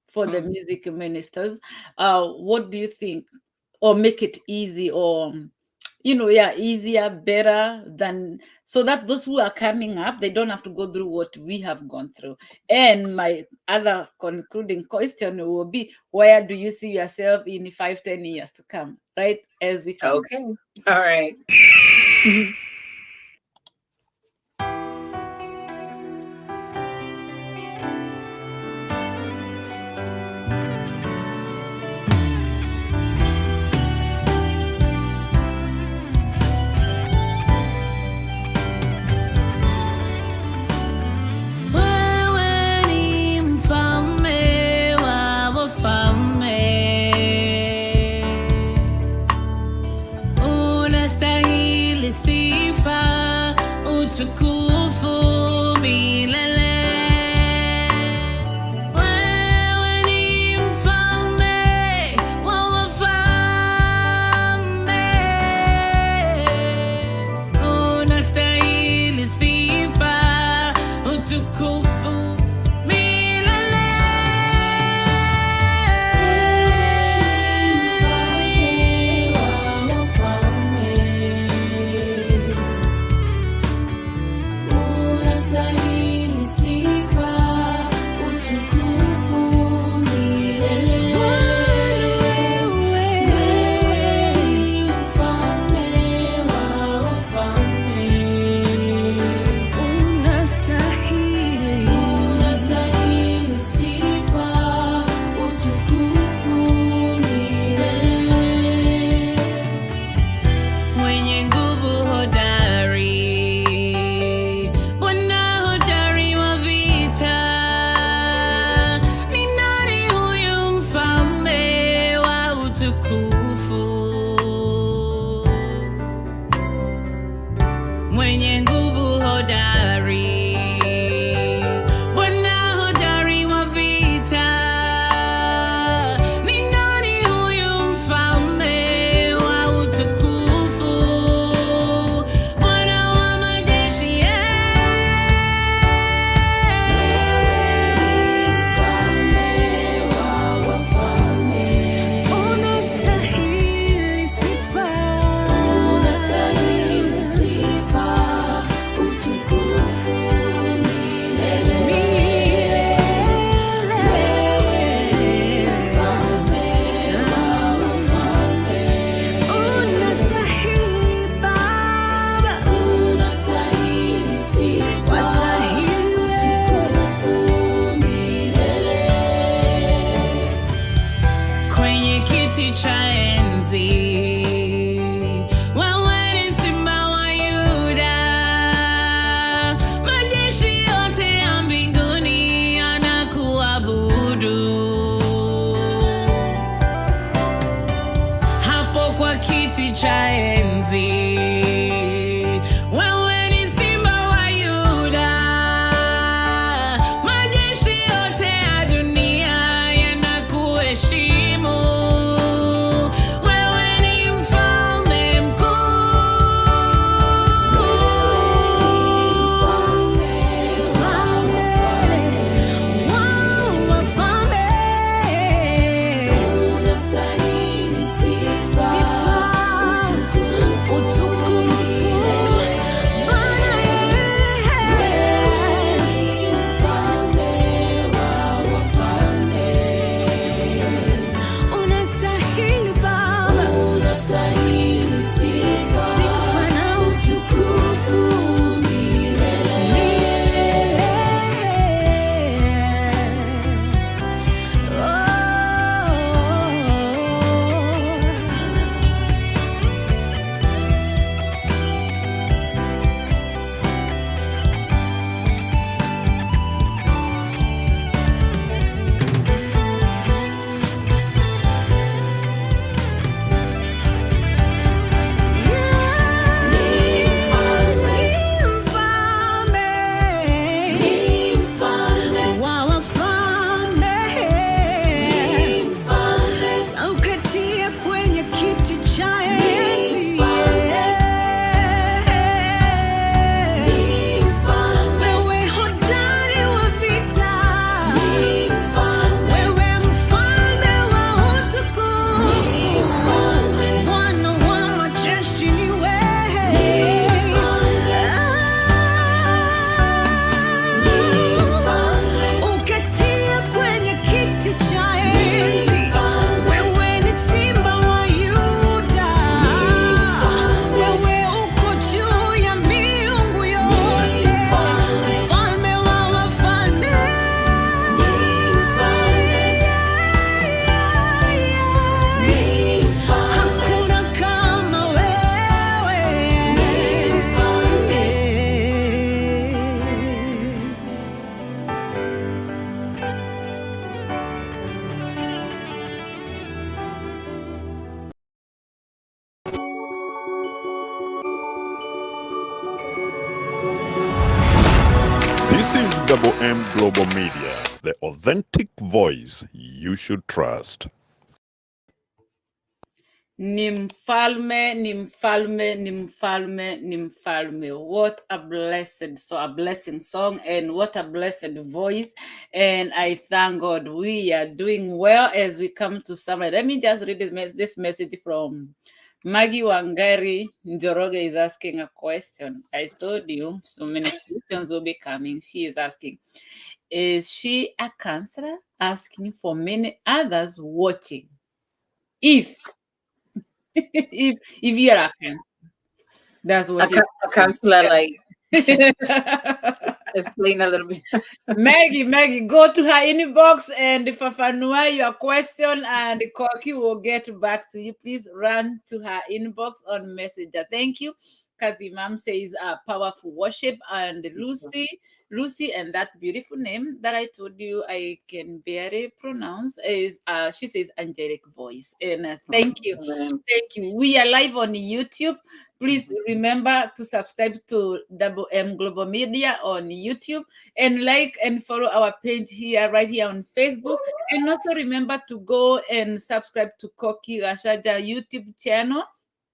for the music ministers? What do you think, or make it easy, or easier, better, than, so that those who are coming up, they don't have to go through what we have gone through? And my other concluding question will be, where do you see yourself in 5-10 years to come, right, as we come? Okay. All right. Wewe ni mfalme wa wafalme, unastahili sifa, utukufu milele. Wewe ni mfalme wa wafalme, unastahili sifa, utukufu milele. Unastahili sifa, utukufu milele. Wewe ni mfalme wa wafalme. Unastahili sifa, utukufu milele. Mwenye nguvu hodari, Bwana hodari wa vita. Ni nani huyu mfalme wa utukufu? Mwenye nguvu hodari, Bwana hodari wa vita. Ni nani huyu mfalme wa utukufu? Bwana wa majeshi, Unastahili sifa, utukufu milele. Wewe ni mfalme wa wafalme. Unastahili Baba, unastahili sifa, utukufu milele. kwenye kiti cha enzi. Wewe ni Simba wa Yuda, majeshi yote ya mbinguni yanakuabudu. Hapo kwa kiti cha enzi, wewe ni Simba wa Yuda, majeshi yote kiti cha enzi. Wewe hodari wa vita, wewe mfalme wa utukufu, Bwana wa majeshi ni uketie kwenye kiti cha enzi. Wewe ni simba wa Yuda, wewe uko juu ya miungu yote, mfalme wa wafalme. Hakuna kama wewe. This is Double M Global Media, the authentic voice you should trust. Ni mfalme, ni mfalme, ni mfalme, ni mfalme. What a blessed, so a blessing song, and what a blessed voice. And I thank God we are doing well as we come to summer. Let me just read this message from Maggie Wangari Njoroge is asking a question. I told you so many questions will be coming. She is asking, is she a counselor? Asking for many others watching. If if you are a counselor, that's what she A counselor, like, explain a little bit. Maggie, go to her inbox and fafanua your question, and Koki will get back to you. Please run to her inbox on Messenger. Thank you. Kathy Mom says powerful worship, and Lucy, and that beautiful name that I told you I can barely pronounce is she says angelic voice. And thank you. Thank you. We are live on YouTube. Please remember to subscribe to Double M Global Media on YouTube, and like and follow our page here, right here on Facebook. And also remember to go and subscribe to Koki Rashaja YouTube channel.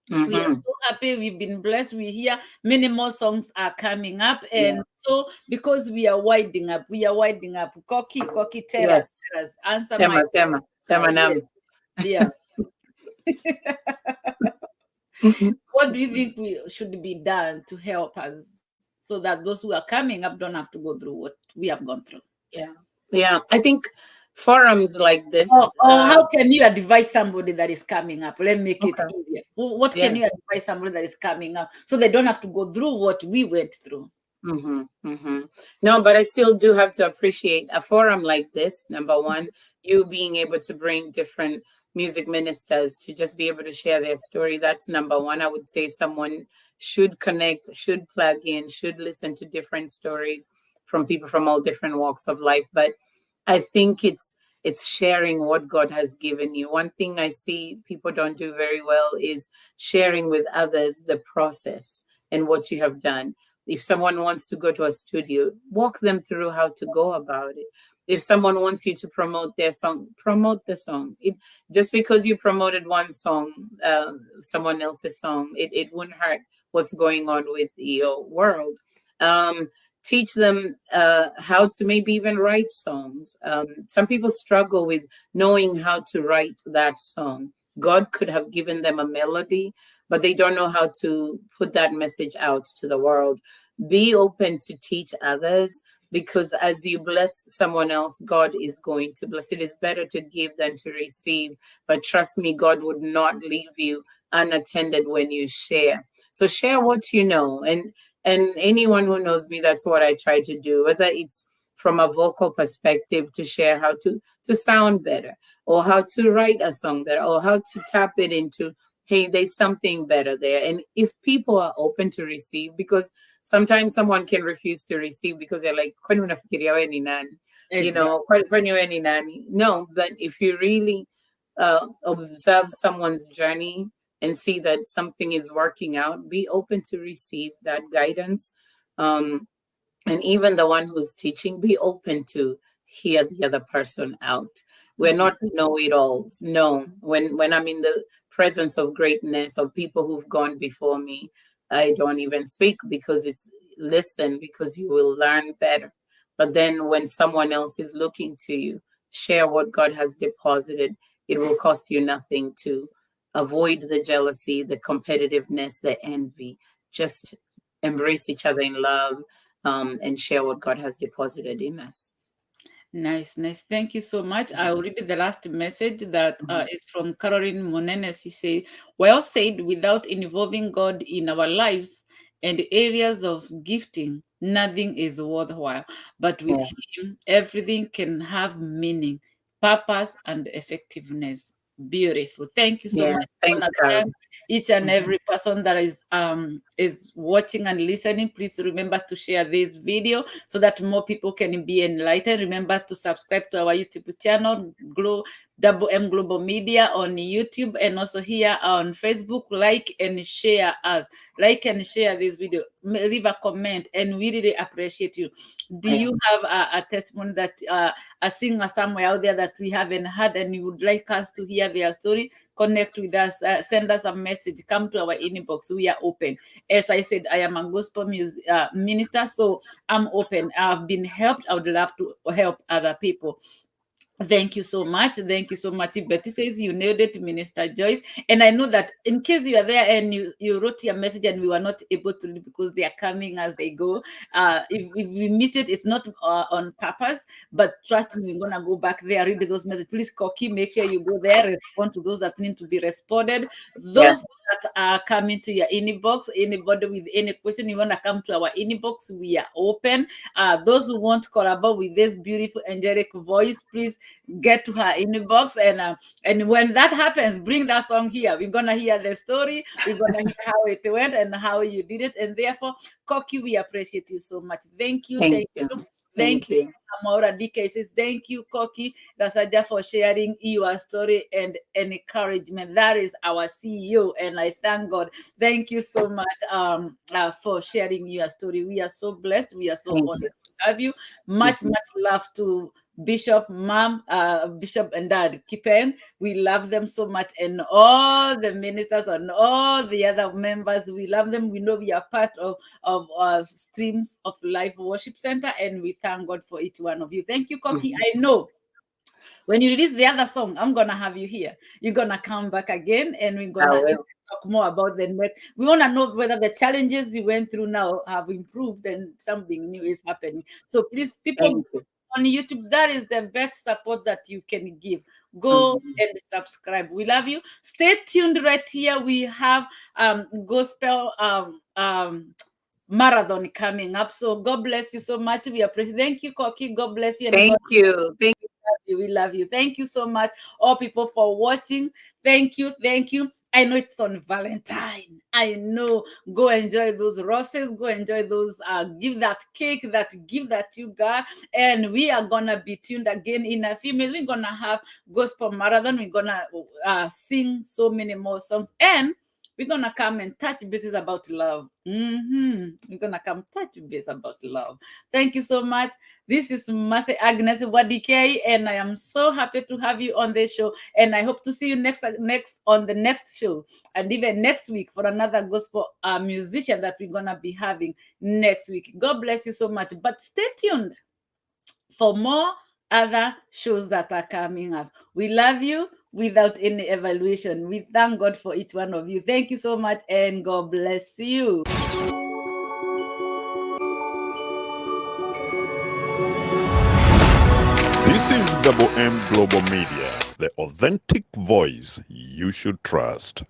We are so happy. We've been blessed. We hear many more songs are coming up, and so because we are winding up, Koki, tell us, answer my Sema nam. yeah. What do you think we should be done to help us so that those who are coming up don't have to go through what we have gone through? Yeah. I think forums like this. Or how can you advise somebody that is coming up? Let's make it easier. What can you advise somebody that is coming up so they don't have to go through what we went through? No, but I still do have to appreciate a forum like this. Number one, you being able to bring different music ministers to just be able to share their story. That's number one. I would say someone should connect, should plug in, should listen to different stories from people from all different walks of life. But I think it's sharing what God has given you. One thing I see people don't do very well is sharing with others the process and what you have done. If someone wants to go to a studio, walk them through how to go about it. If someone wants you to promote their song, promote the song. Just because you promoted one song, someone else's song, it wouldn't hurt what's going on with your world. Teach them how to maybe even write songs. Some people struggle with knowing how to write that song. God could have given them a melody, but they don't know how to put that message out to the world. Be open to teach others, because as you bless someone else, God is going to bless. It is better to give than to receive. But trust me, God would not leave you unattended when you share. So share what you know. And anyone who knows me, that's what I try to do, whether it's from a vocal perspective to share how to sound better, or how to write a song better, or how to tap it into, hey, there's something better there. And if people are open to receive, because sometimes someone can refuse to receive because they're like, "Kwani unafikiria wewe ni nani?" You know, "Kwani wewe ni nani?" No, but if you really observe someone's journey and see that something is working out, be open to receive that guidance. And even the one who's teaching, be open to hear the other person out. We're not know-it-alls. No. When I'm in the presence of greatness, of people who've gone before me, I don't even speak, because it's listen, because you will learn better. But then when someone else is looking to you, share what God has deposited. It will cost you nothing to avoid the jealousy, the competitiveness, the envy. Just embrace each other in love, and share what God has deposited in us. Nice, nice. Thank you so much. I'll read the last message that is from Caroline Monene. She says, well said, without involving God in our lives and areas of gifting, nothing is worthwhile. But with Yes. Him, everything can have meaning, purpose, and effectiveness. Beautiful. Thank you so Yeah. much. Thanks, Carol. Each and every person that is watching and listening, please remember to share this video so that more people can be enlightened. Remember to subscribe to our YouTube channel, M Global Media on YouTube, and also here on Facebook. Like and share us. Like and share this video. Leave a comment, and we really appreciate you. Do you have a testimony that a singer somewhere out there that we haven't heard and you would like us to hear their story? Connect with us, send us a message, come to our inbox. We are open. As I said, I am a gospel minister, so I'm open. I've been helped. I would love to help other people. Thank you so much. Thank you so much. Betty says you nailed it, Minister Joyce. And I know that in case you are there and you wrote your message and we were not able to read because they are coming as they go. If we missed it, it's not on purpose, but trust me, we're going to go back there, read those messages. Please, Koki, make sure you go there, respond to those that need to be responded. Those that are coming to your inbox, anybody with any question, you want to come to our inbox, we are open. Those who want to collaborate with this beautiful angelic voice, please get to her inbox, and when that happens, bring that song here. We're gonna hear the story, we're gonna hear how it went and how you did it. And therefore, Koki, we appreciate you so much. Thank you. Thank you. Amora DK says, thank you, Koki Dasaja, for sharing your story and encouragement. That is our CEO, and I thank God. Thank you so much for sharing your story. We are so blessed. We are so honored to have you. Much love to Bishop, Mom, Bishop and Dad Kipen. We love them so much, and all the ministers and all the other members. We love them. We know we are part of Streams of Life Worship Center, and we thank God for each one of you. Thank you, Koki. I know when you release the other song, I'm gonna have you here. You're gonna come back again, and we're gonna talk more about the next. We want to know whether the challenges you went through now have improved and something new is happening. So please, people on YouTube, that is the best support that you can give. Go and subscribe. We love you. Stay tuned right here. We have gospel marathon coming up. So God bless you so much. We appreciate. Thank you, Koki. God bless you. Thank you. Thank you. We love you. Thank you so much, all people, for watching. Thank you. Thank you. I know it's on Valentine. I know. Go enjoy those roses. Go enjoy those. Give that cake, that gift that you got. And we are gonna be tuned again in a few minutes. We're gonna have gospel marathon. We're gonna sing so many more songs, and we're gonna come and touch bases about love. We're gonna come touch base about love. Thank you so much. This is Mercy Agnes Wadike, and I am so happy to have you on this show. And I hope to see you next on the next show, and even next week for another gospel musician that we're gonna be having next week. God bless you so much. But stay tuned for more other shows that are coming up. We love you without any evaluation. We thank God for each one of you. Thank you so much, and God bless you. This is M Global Media, the authentic voice you should trust.